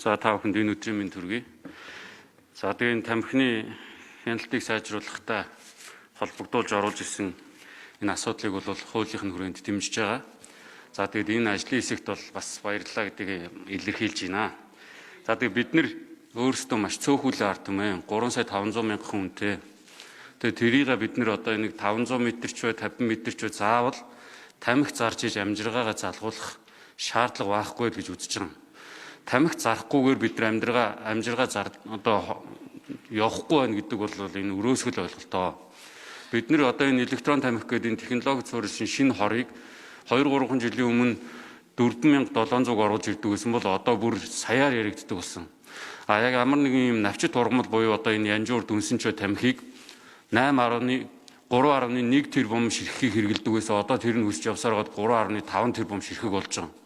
За та бүхэнд энэ өдрийн мэнд хүргэе. За тэгээд энэ тамхины хяналтыг сайжруулахдаа холбогдуулж оруулж ирсэн энэ асуудлыг бол хуулийнхын хүрээнд дэмжиж байгаа. За тэгээд энэ ажлын хэсэгт бол бас баярлалаа гэдгийг илэрхийлж байна. За тэгээд бид нэр өөрсдөө маш цөөхүүлэн ард түмэн 3 сая 500 мянган хүнтэй. Тэгээд тэрийг бид нэр одоо нэг 500 м ч бай 50 м ч бай заавал тамхи зарж иж амжиргаагаа залгуулах шаардлага байхгүй гэж үзэж байгаа. Тамхи зарахгүйгээр бид нар амжиргаа одоо явахгүй байна гэдэг бол энэ өрөөсгөл ойлголтоо. Бид нэр одоо энэ электрон тамхи гэдэг энэ технологи суурилсан шинэ хорыг 2-3 жилийн өмнө 4700 оруулж ирдэг гэсэн бол одоо бүр саяар яригддаг болсон. Яг ямар нэгэн юм навчит ургамал буюу одоо энэ янжуур дүнсэнчөө тамхиг 3.1 тэрбум ширхгийг хэрэгэлдэг байсан. Одоо тэр нь өсч явсаар гоод 3.5 тэрбум ширхэг болж байгаа.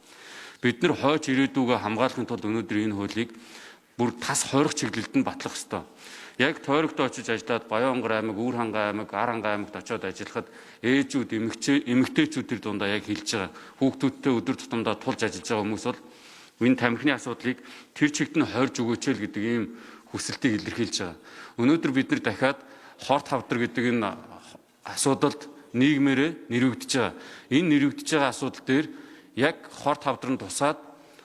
Бид нар хойч ирээдүгөө хамгаалахын тулд өнөөдөр энэ хуулийг бүр тас хойрох чиглэлд нь батлах ёстой. Яг тойрогт очиж ажиллаад Баянгар аймаг, Үр хангай аймаг, Ар хангай аймагт очиод ажиллахад ээжүүд, эмэгтэйчүүд тэр дундаа яг хэлж байгаа. Хүүхдүүдтэй өдөр тутамдаа тулж ажиллаж байгаа хүмүүс бол энэ тамхины асуудлыг тэр чигт нь хойрж өгөөч л гэдэг ийм хүсэлтийг илэрхийлж байгаа. Өнөөдөр бид нар дахиад хорт хавдар гэдэг энэ асуудалд нийгмээрээ нэрвэгдэж байгаа. Энэ нэрвэгдэж байгаа асуудал дээр яг хорт хавдрын тусаад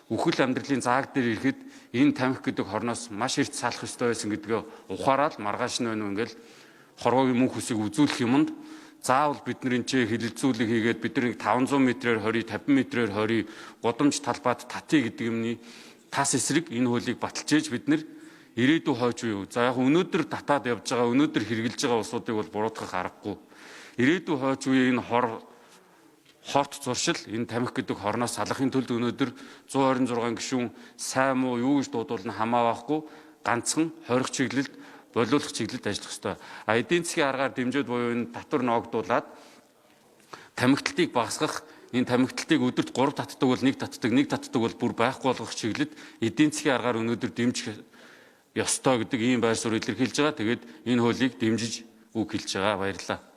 үхэл амьдралын зааг дээр ирэхэд энэ тамхи гэдэг хорноос маш их салах ёстой байсан гэдгээ ухаараад маргааш нь байна ингээл хорвоогийн мөнх хүсийг үзүүлэх юмд заавал бид нар энэ хилэлцүүлэг хийгээд бид нар 500 м-ээр 20, 50 м-ээр 20 годомж талбайд татъя гэдэг юмны тас эсрэг энэ хуулийг баталж бид нар ирээдүй хойж уу. За яг өнөөдөр татаад явж байгаа, өнөөдөр хэрэгжилж байгаа улсуудыг бол буруутгах аргагүй. Ирээдүй хойж уу энэ хорт зуршил энэ тамхи гэдэг хорноос салахын тулд өнөөдөр 126 гишүүн сайн муу юу гэж дуудуулна хамаавахгүй ганцхан хорих чиглэлд болиулах чиглэлд ажиллах ёстой. Эдийн засгийн аргаар дэмжиж буюу энэ татвар ноогдуулаад тамхиталтыг багасгах, энэ тамхиталтыг өдөрт 3 татдаг бол 1 татдаг, 1 татдаг бол бүр байхгүй болгох чиглэлд эдийн засгийн аргаар өнөөдөр дэмжих ёстой гэдэг ийм байр суурь илэрхийлж байгаа. Тэгээд энэ хуулийг дэмжиж үг хэлж байгаа. Баярлалаа.